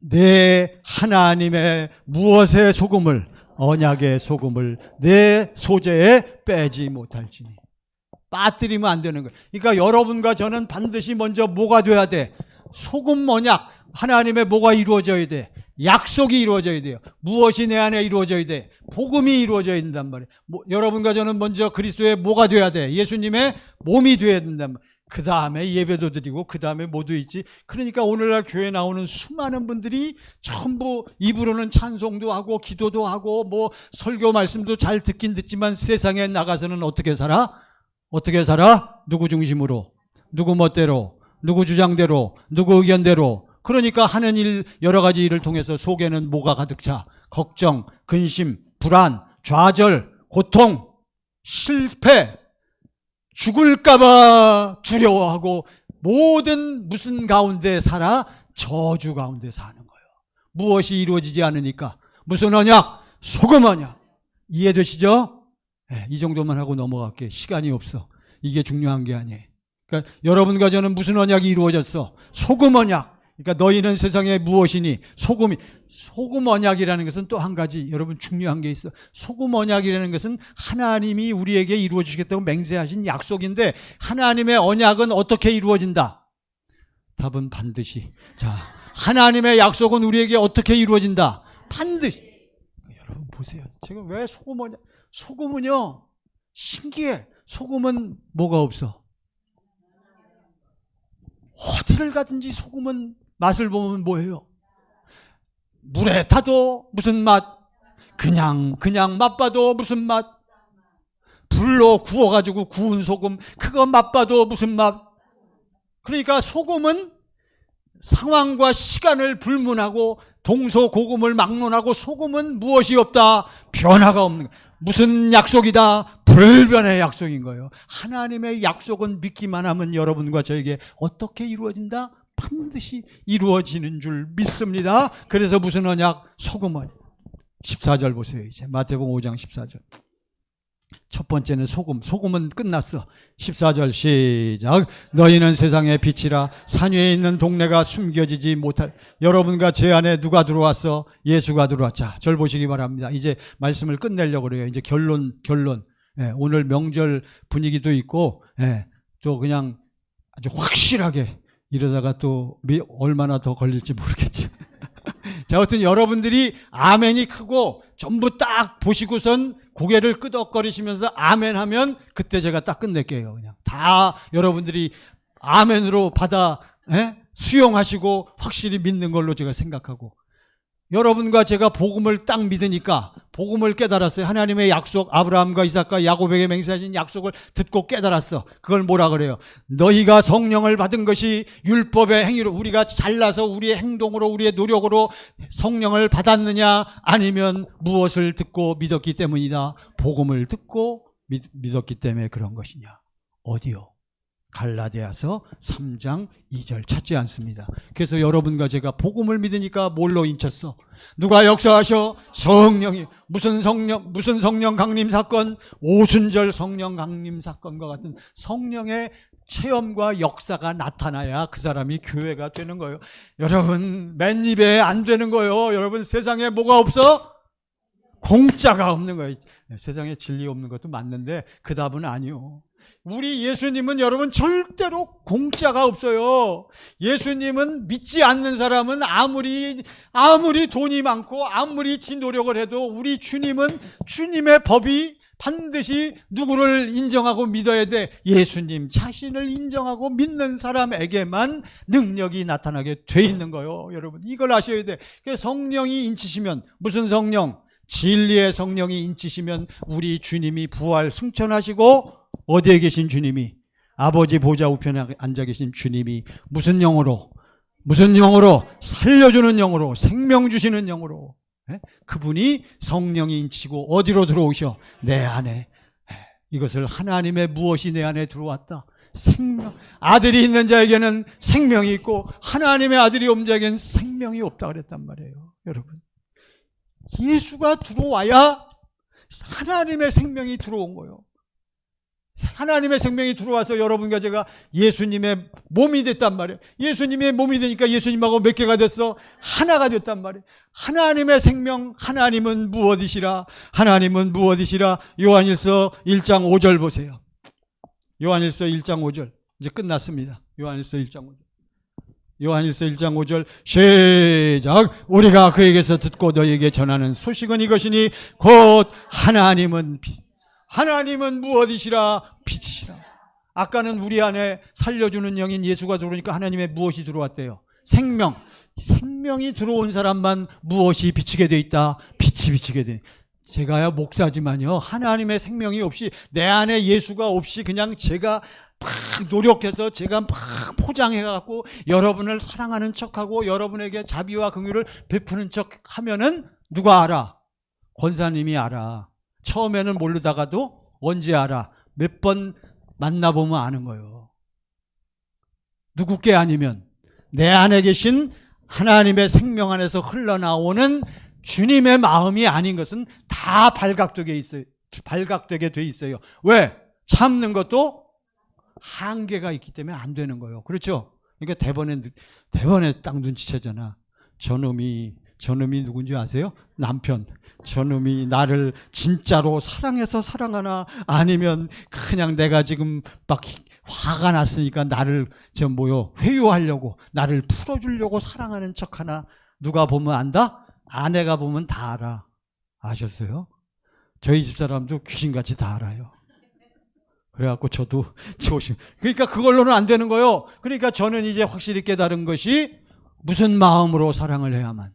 내 하나님의 무엇의 소금을 언약의 소금을 내 소재에 빼지 못할지니. 빠뜨리면 안 되는 거예요. 그러니까 여러분과 저는 반드시 먼저 뭐가 돼야 돼? 소금 언약. 하나님의 뭐가 이루어져야 돼? 약속이 이루어져야 돼요. 무엇이 내 안에 이루어져야 돼? 복음이 이루어져야 된단 말이에요. 여러분과 저는 먼저 그리스도의 뭐가 돼야 돼? 예수님의 몸이 돼야 된단 말이에요. 그 다음에 예배도 드리고 그 다음에 뭐도 있지. 그러니까 오늘날 교회 나오는 수많은 분들이 전부 입으로는 찬송도 하고 기도도 하고 뭐 설교 말씀도 잘 듣긴 듣지만 세상에 나가서는 어떻게 살아? 어떻게 살아? 누구 중심으로? 누구 멋대로? 누구 주장대로? 누구 의견대로? 그러니까 하는 일 여러 가지 일을 통해서 속에는 뭐가 가득 차? 걱정, 근심, 불안, 좌절, 고통, 실패, 죽을까봐 두려워하고 모든 무슨 가운데 살아? 저주 가운데 사는 거예요. 무엇이 이루어지지 않으니까. 무슨 언약? 소금 언약. 이해되시죠? 네, 이 정도만 하고 넘어갈게. 시간이 없어. 이게 중요한 게 아니에요. 그러니까 여러분과 저는 무슨 언약이 이루어졌어? 소금 언약. 그러니까 너희는 세상에 무엇이니? 소금이. 소금 언약이라는 것은 또 한 가지 여러분 중요한 게 있어. 소금 언약이라는 것은 하나님이 우리에게 이루어 주시겠다고 맹세하신 약속인데 하나님의 언약은 어떻게 이루어진다? 답은 반드시. 자, 하나님의 약속은 우리에게 어떻게 이루어진다? 반드시. 여러분 보세요. 지금 왜 소금 언약? 소금은요 신기해. 소금은 뭐가 없어? 어디를 가든지 소금은 맛을 보면 뭐예요? 물에 타도 무슨 맛? 그냥 맛봐도 무슨 맛? 불로 구워가지고 구운 소금 그거 맛봐도 무슨 맛? 그러니까 소금은 상황과 시간을 불문하고 동서고금을 막론하고 소금은 무엇이 없다? 변화가 없는 거예요. 무슨 약속이다? 불변의 약속인 거예요. 하나님의 약속은 믿기만 하면 여러분과 저에게 어떻게 이루어진다? 반드시 이루어지는 줄 믿습니다. 그래서 무슨 언약? 소금 언약. 14절 보세요. 이제 마태복음 5장 14절. 첫 번째는 소금. 소금은 끝났어. 14절 시작. 너희는 세상의 빛이라. 산 위에 있는 동네가 숨겨지지 못할. 여러분과 제 안에 누가 들어왔어? 예수가 들어왔자. 절 보시기 바랍니다. 이제 말씀을 끝내려고 그래요. 이제 결론. 예, 오늘 명절 분위기도 있고 예, 또 그냥 아주 확실하게 이러다가 또 얼마나 더 걸릴지 모르겠지. 자, 어떤 여러분들이 아멘이 크고 전부 딱 보시고선 고개를 끄덕거리시면서 아멘 하면 그때 제가 딱 끝낼게요. 그냥 다 여러분들이 아멘으로 받아 수용하시고 확실히 믿는 걸로 제가 생각하고, 여러분과 제가 복음을 딱 믿으니까 복음을 깨달았어요. 하나님의 약속, 아브라함과 이삭과 야곱에게 맹세하신 약속을 듣고 깨달았어. 그걸 뭐라 그래요? 너희가 성령을 받은 것이 율법의 행위로, 우리가 잘나서 우리의 행동으로 우리의 노력으로 성령을 받았느냐, 아니면 무엇을 듣고 믿었기 때문이다. 복음을 듣고 믿었기 때문에 그런 것이냐. 어디요? 갈라디아서 3장 2절 찾지 않습니다. 그래서 여러분과 제가 복음을 믿으니까 뭘로 인쳤어? 누가 역사하셔? 성령이. 무슨 성령 강림 사건? 오순절 성령 강림 사건과 같은 성령의 체험과 역사가 나타나야 그 사람이 교회가 되는 거예요. 여러분, 맨입에 안 되는 거예요. 여러분, 세상에 뭐가 없어? 공짜가 없는 거예요. 세상에 진리 없는 것도 맞는데 그 답은 아니요. 우리 예수님은 여러분 절대로 공짜가 없어요. 예수님은 믿지 않는 사람은 아무리 돈이 많고 아무리 지 노력을 해도 우리 주님은 주님의 법이 반드시 누구를 인정하고 믿어야 돼? 예수님 자신을 인정하고 믿는 사람에게만 능력이 나타나게 돼 있는 거예요. 여러분, 이걸 아셔야 돼. 성령이 인치시면, 무슨 성령? 진리의 성령이 인치시면 우리 주님이 부활 승천하시고, 어디에 계신 주님이? 아버지 보좌 우편에 앉아 계신 주님이 무슨 영으로? 살려주는 영으로, 생명 주시는 영으로, 그분이 성령이 인치고 어디로 들어오셔? 내 안에. 이것을 하나님의 무엇이 내 안에 들어왔다? 생명. 아들이 있는 자에게는 생명이 있고 하나님의 아들이 없는 자에게는 생명이 없다 그랬단 말이에요. 여러분, 예수가 들어와야 하나님의 생명이 들어온 거예요. 하나님의 생명이 들어와서 여러분과 제가 예수님의 몸이 됐단 말이에요. 예수님의 몸이 되니까 예수님하고 몇 개가 됐어? 하나가 됐단 말이에요. 하나님의 생명, 하나님은 무엇이시라? 하나님은 무엇이시라? 요한일서 1장 5절 보세요. 요한일서 1장 5절. 이제 끝났습니다. 요한일서 1장 5절. 요한일서 1장 5절 시작. 우리가 그에게서 듣고 너희에게 전하는 소식은 이것이니 곧 하나님은 무엇이시라? 빛이시라. 아까는 우리 안에 살려주는 영인 예수가 들어오니까 하나님의 무엇이 들어왔대요? 생명. 생명이 들어온 사람만 무엇이 비치게 돼 있다? 빛이 비치게 돼. 제가야 목사지만요, 하나님의 생명이 없이, 내 안에 예수가 없이 그냥 제가 막 노력해서 제가 막 포장해갖고 여러분을 사랑하는 척하고 여러분에게 자비와 긍휼을 베푸는 척 하면은 누가 알아? 권사님이 알아. 처음에는 모르다가도 언제 알아? 몇 번 만나보면 아는 거예요. 누구께 아니면 내 안에 계신 하나님의 생명 안에서 흘러나오는 주님의 마음이 아닌 것은 다 발각되게 돼 있어요. 왜? 참는 것도 한계가 있기 때문에 안 되는 거예요. 그렇죠? 그러니까 대번에 딱 눈치채잖아. 저놈이 누군지 아세요? 남편. 저놈이 나를 진짜로 사랑해서 사랑하나, 아니면 그냥 내가 지금 막 화가 났으니까 나를 회유하려고, 나를 풀어주려고 사랑하는 척하나. 누가 보면 안다? 아내가 보면 다 알아. 아셨어요? 저희 집사람도 귀신같이 다 알아요. 그래갖고 저도 조심. 그러니까 그걸로는 안 되는 거예요. 그러니까 저는 이제 확실히 깨달은 것이, 무슨 마음으로 사랑을 해야만?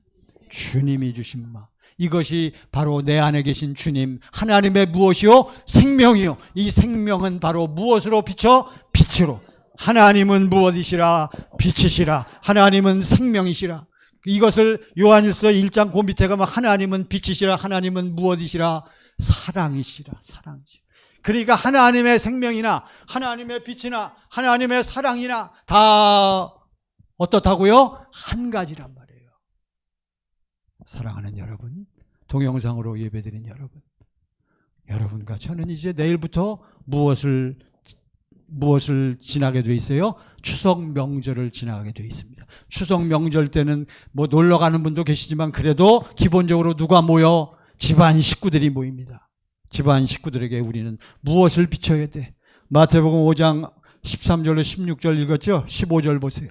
주님이 주신 마음. 이것이 바로 내 안에 계신 주님, 하나님의 무엇이요? 생명이요. 이 생명은 바로 무엇으로 비쳐? 빛으로. 하나님은 무엇이시라? 빛이시라. 하나님은 생명이시라. 이것을 요한일서 1장 그 밑에 가면 하나님은 빛이시라, 하나님은 무엇이시라? 사랑이시라. 사랑이시라. 그러니까 하나님의 생명이나 하나님의 빛이나 하나님의 사랑이나 다 어떻다고요? 한 가지란 말이에요. 사랑하는 여러분, 동영상으로 예배드린 여러분, 여러분과 저는 이제 내일부터 무엇을 지나게 돼 있어요? 추석 명절을 지나가게 돼 있습니다. 추석 명절 때는 뭐 놀러 가는 분도 계시지만 그래도 기본적으로 누가 모여? 집안 식구들이 모입니다. 집안 식구들에게 우리는 무엇을 비춰야 돼? 마태복음 5장 13절로 16절 읽었죠? 15절 보세요.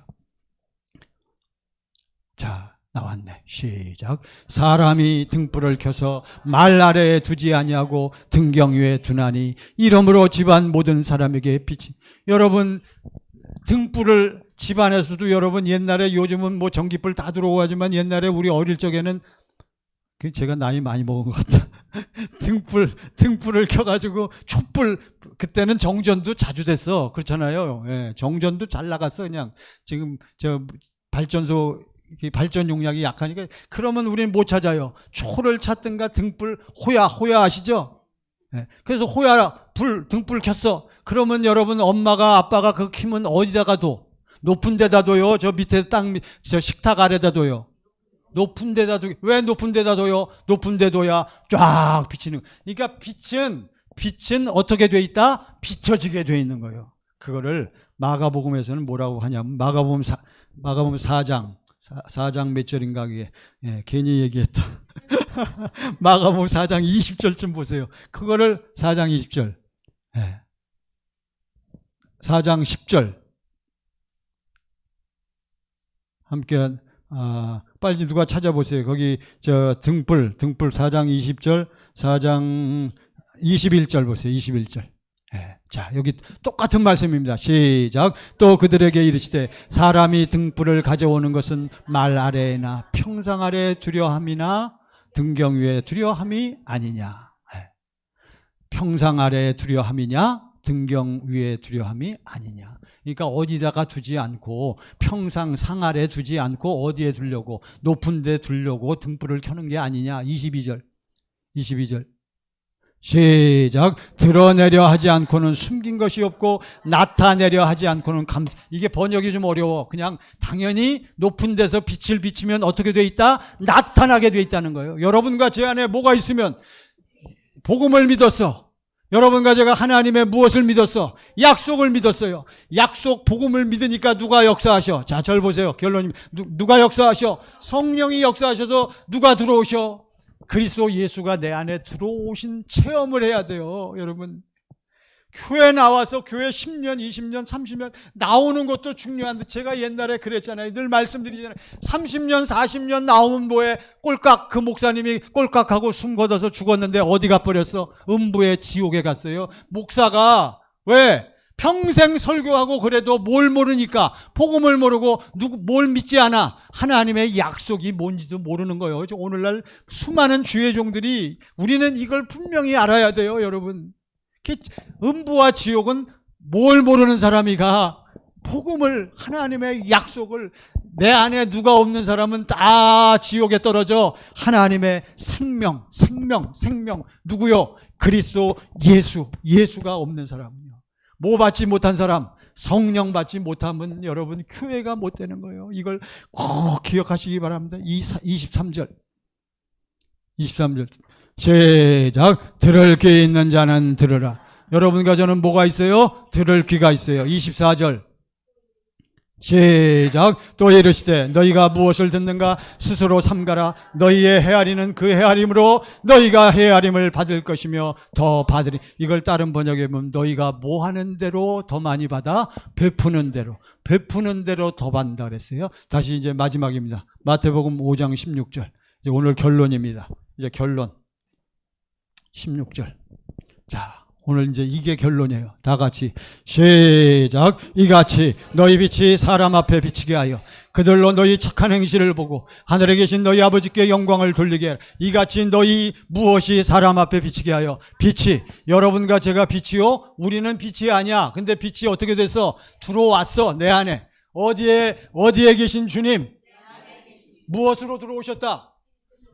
자, 나왔네. 시작. 사람이 등불을 켜서 말 아래에 두지 아니하고 등경 위에 두나니 이러므로 집안 모든 사람에게 빛이. 여러분, 등불을 집안에서도 여러분 옛날에, 요즘은 뭐 전기불 다 들어오고 하지만 옛날에 우리 어릴 적에는, 제가 나이 많이 먹은 것 같다. 등불을 켜가지고 촛불, 그때는 정전도 자주 됐어. 그렇잖아요. 예, 정전도 잘 나갔어. 그냥 지금 발전소 발전 용량이 약하니까. 그러면 우리는 못 찾아요. 초를 찾든가 등불, 호야 아시죠? 예, 그래서 등불 켰어. 그러면 여러분, 엄마가 아빠가 그 켜면 어디다가 둬? 높은 데다 둬요? 저 밑에 저 식탁 아래다 둬요? 높은 데다 둬. 왜 높은 데다 둬요? 높은 데 둬야 쫙 비치는. 그러니까 빛은 어떻게 돼 있다? 비춰지게 돼 있는 거예요. 그거를 마가복음에서는 뭐라고 하냐면, 마가복음 4장 몇 절인가, 그게. 예, 괜히 얘기했다. 마가복음 4장 20절쯤 보세요. 그거를 4장 20절. 예. 4장 10절. 함께, 빨리 누가 찾아보세요. 거기, 등불 4장 20절, 4장 21절 보세요. 21절. 예. 자, 여기 똑같은 말씀입니다. 시작. 또 그들에게 이르시되 사람이 등불을 가져오는 것은 말 아래나 평상 아래에 두려 함이나 등경 위에 두려 함이 아니냐. 예. 평상 아래에 두려 함이냐 등경 위에 두려 함이 아니냐. 그러니까 어디다가 두지 않고, 평상 상 아래 두지 않고 어디에 두려고, 높은 데 두려고 등불을 켜는 게 아니냐. 22절. 시작. 드러내려 하지 않고는 숨긴 것이 없고 나타내려 하지 않고는 이게 번역이 좀 어려워. 그냥 당연히 높은 데서 빛을 비치면 어떻게 돼 있다? 나타나게 돼 있다는 거예요. 여러분과 제 안에 뭐가 있으면, 복음을 믿었어. 여러분과 제가 하나님의 무엇을 믿었어? 약속을 믿었어요. 약속, 복음을 믿으니까 누가 역사하셔? 자, 절 보세요. 결론이 누가 역사하셔? 성령이 역사하셔서 누가 들어오셔? 그리스도 예수가 내 안에 들어오신 체험을 해야 돼요. 여러분, 교회 나와서 교회 10년, 20년, 30년 나오는 것도 중요한데, 제가 옛날에 그랬잖아요. 늘 말씀드리잖아요. 30년, 40년 나오면 뭐해? 꼴깍, 그 목사님이 꼴깍하고 숨 걷어서 죽었는데 어디 가버렸어? 음부의 지옥에 갔어요. 목사가 왜? 평생 설교하고 그래도 뭘 모르니까, 복음을 모르고 뭘 믿지 않아? 하나님의 약속이 뭔지도 모르는 거예요. 오늘날 수많은 주의 종들이, 우리는 이걸 분명히 알아야 돼요. 여러분, 음부와 지옥은 뭘 모르는 사람이 가? 복음을, 하나님의 약속을. 내 안에 누가 없는 사람은 다 지옥에 떨어져. 하나님의 생명 누구요? 그리스도 예수가 없는 사람은요. 뭐 받지 못한 사람, 성령 받지 못하면 여러분 교회가 못 되는 거예요. 이걸 꼭 기억하시기 바랍니다. 23절 시작. 들을 귀 있는 자는 들으라. 여러분과 저는 뭐가 있어요? 들을 귀가 있어요. 24절 시작. 또 이르시되 너희가 무엇을 듣는가 스스로 삼가라. 너희의 헤아리는 그 헤아림으로 너희가 헤아림을 받을 것이며 더 받으리. 이걸 다른 번역에 보면 너희가 뭐 하는 대로 더 많이 받아? 베푸는 대로 더 받는다 그랬어요. 다시 이제 마지막입니다. 마태복음 5장 16절. 이제 오늘 결론입니다. 이제 결론 16절. 자, 오늘 이제 이게 결론이에요. 다 같이 시작. 이같이 너희 빛이 사람 앞에 비치게 하여 그들로 너희 착한 행실을 보고 하늘에 계신 너희 아버지께 영광을 돌리게 하라. 이같이 너희 무엇이 사람 앞에 비치게 하여. 빛이, 여러분과 제가 빛이요? 우리는 빛이 아니야. 근데 빛이 어떻게 돼서 들어왔어? 내 안에. 어디에 계신 주님? 무엇으로 들어오셨다?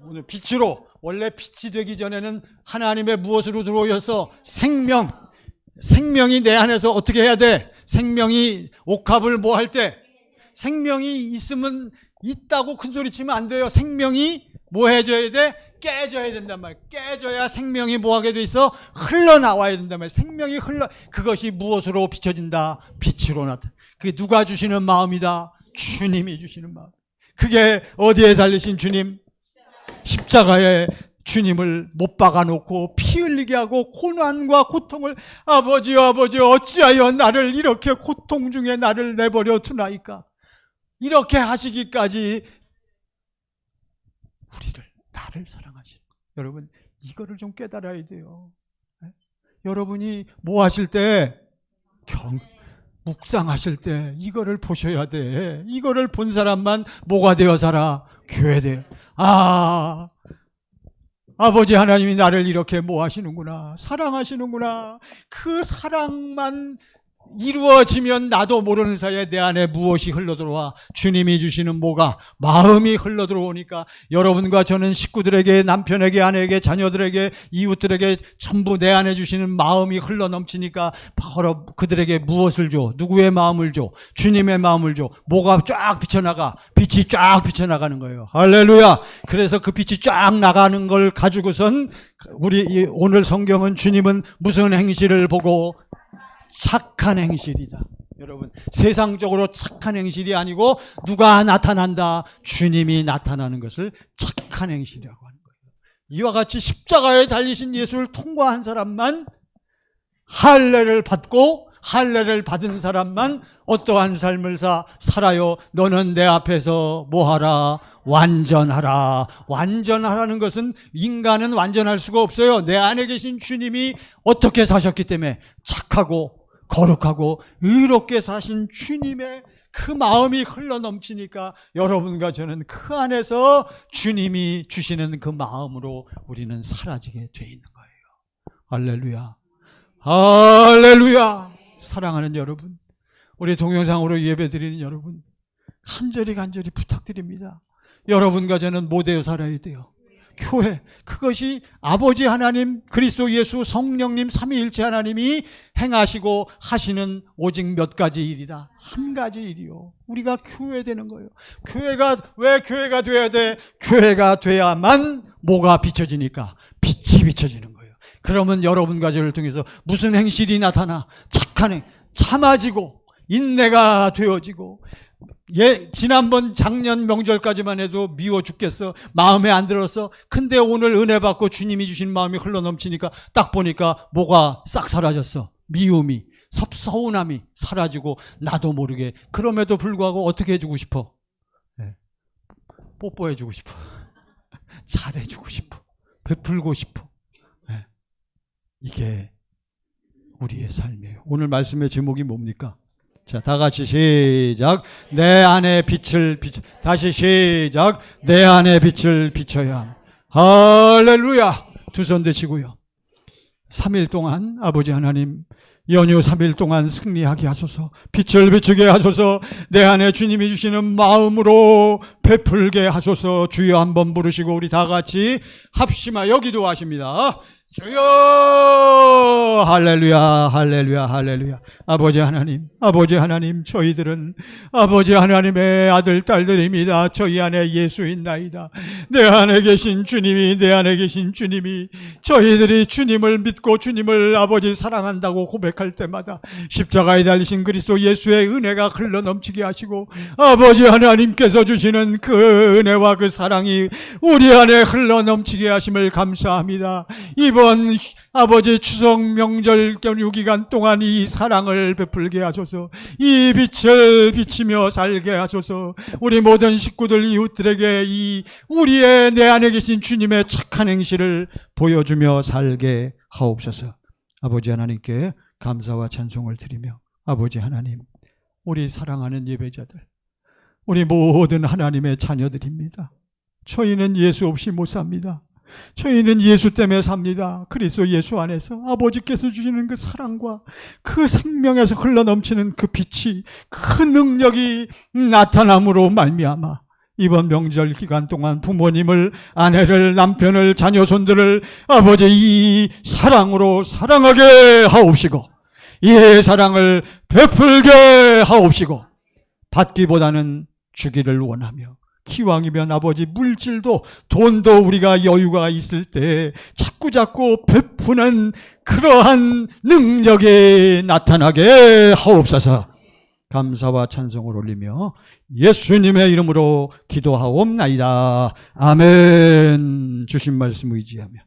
오늘 빛으로. 원래 빛이 되기 전에는 하나님의 무엇으로 들어오셔서 생명이 내 안에서 어떻게 해야 돼? 생명이 옥합을 뭐 할 때? 생명이 있으면 있다고 큰 소리 치면 안 돼요. 생명이 뭐 해줘야 돼? 깨져야 된단 말이에요. 깨져야 생명이 뭐 하게 돼 있어? 흘러나와야 된단 말이에요. 그것이 무엇으로 비춰진다? 빛으로 나타나. 그게 누가 주시는 마음이다? 주님이 주시는 마음. 그게 어디에 달리신 주님? 십자가에 주님을 못 박아놓고 피 흘리게 하고 고난과 고통을, 아버지 어찌하여 나를 이렇게 고통 중에 나를 내버려 두나이까. 이렇게 하시기까지 나를 사랑하시는 거예요. 여러분, 이거를 좀 깨달아야 돼요. 여러분이 뭐 하실 때, 묵상하실 때 이거를 보셔야 돼. 이거를 본 사람만 뭐가 되어 살아? 교회 돼. 아버지 하나님이 나를 이렇게 뭐 하시는구나. 사랑하시는구나. 그 사랑만 이루어지면 나도 모르는 사이에 내 안에 무엇이 흘러들어와 주님이 주시는 뭐가 마음이 흘러들어오니까 여러분과 저는 식구들에게, 남편에게, 아내에게, 자녀들에게, 이웃들에게 전부 내 안에 주시는 마음이 흘러넘치니까 바로 그들에게 무엇을 줘? 누구의 마음을 줘? 주님의 마음을 줘. 뭐가 쫙 비쳐나가? 빛이 쫙 비쳐나가는 거예요. 할렐루야. 그래서 그 빛이 쫙 나가는 걸 가지고선 우리 오늘 성경은 주님은 무슨 행실을 보고 착한 행실이다. 여러분, 세상적으로 착한 행실이 아니고 누가 나타난다? 주님이 나타나는 것을 착한 행실이라고 하는 거예요. 이와 같이 십자가에 달리신 예수를 통과한 사람만, 할례를 받고 할례를 받은 사람만 어떠한 삶을 살아요? 너는 내 앞에서 뭐하라? 완전하라. 완전하라는 것은 인간은 완전할 수가 없어요. 내 안에 계신 주님이 어떻게 사셨기 때문에 착하고 거룩하고 의롭게 사신 주님의 그 마음이 흘러넘치니까 여러분과 저는 그 안에서 주님이 주시는 그 마음으로 우리는 사라지게 돼 있는 거예요. 할렐루야. 할렐루야. 사랑하는 여러분, 우리 동영상으로 예배드리는 여러분, 간절히 부탁드립니다. 여러분과 저는 뭐 되어 살아야 돼요? 교회. 그것이 아버지 하나님, 그리스도 예수, 성령님, 삼위일체 하나님이 행하시고 하시는 오직 몇 가지 일이다. 한 가지 일이요. 우리가 교회 되는 거예요. 왜 교회가 돼야 돼? 교회가 돼야만 뭐가 비춰지니까? 빛이 비춰지는 거예요. 그러면 여러분과 저를 통해서 무슨 행실이 나타나? 착한 행, 참아지고 인내가 되어지고, 지난번 작년 명절까지만 해도 미워 죽겠어. 마음에 안 들었어. 근데 오늘 은혜 받고 주님이 주신 마음이 흘러넘치니까 딱 보니까 뭐가 싹 사라졌어. 미움이, 서운함이 사라지고 나도 모르게. 그럼에도 불구하고 어떻게 해주고 싶어? 뽀뽀해주고 싶어. 잘해주고 싶어. 베풀고 싶어. 이게 우리의 삶이에요. 오늘 말씀의 제목이 뭡니까? 자, 다 같이 시작. 내 안에 빛을 다시 시작. 내 안에 빛을 비춰야. 할렐루야. 두 손 드시고요. 3일 동안 아버지 하나님, 연휴 3일 동안 승리하게 하소서. 빛을 비추게 하소서. 내 안에 주님이 주시는 마음으로 베풀게 하소서. 주여 한번 부르시고 우리 다 같이 합심하여 기도하십니다. 주여! 할렐루야, 할렐루야, 할렐루야. 아버지 하나님, 저희들은 아버지 하나님의 아들, 딸들입니다. 저희 안에 예수 있나이다. 내 안에 계신 주님이 저희들이 주님을 믿고 주님을 아버지 사랑한다고 고백할 때마다 십자가에 달리신 그리스도 예수의 은혜가 흘러 넘치게 하시고 아버지 하나님께서 주시는 그 은혜와 그 사랑이 우리 안에 흘러 넘치게 하심을 감사합니다. 이번 아버지 추석 명절 연휴 기간 동안 이 사랑을 베풀게 하소서. 이 빛을 비치며 살게 하소서. 우리 모든 식구들, 이웃들에게 이 우리의 내 안에 계신 주님의 착한 행실을 보여주며 살게 하옵소서. 아버지 하나님께 감사와 찬송을 드리며, 아버지 하나님, 우리 사랑하는 예배자들, 우리 모든 하나님의 자녀들입니다. 저희는 예수 없이 못 삽니다. 저희는 예수 때문에 삽니다. 그리스도 예수 안에서 아버지께서 주시는 그 사랑과 그 생명에서 흘러넘치는 그 빛이, 그 능력이 나타남으로 말미암아 이번 명절 기간 동안 부모님을, 아내를, 남편을, 자녀, 손들을 아버지 이 사랑으로 사랑하게 하옵시고 이 사랑을 베풀게 하옵시고 받기보다는 주기를 원하며, 기왕이면 아버지 물질도 돈도 우리가 여유가 있을 때 자꾸자꾸 베푸는 그러한 능력이 나타나게 하옵소서. 감사와 찬송을 올리며 예수님의 이름으로 기도하옵나이다. 아멘. 주신 말씀 의지하며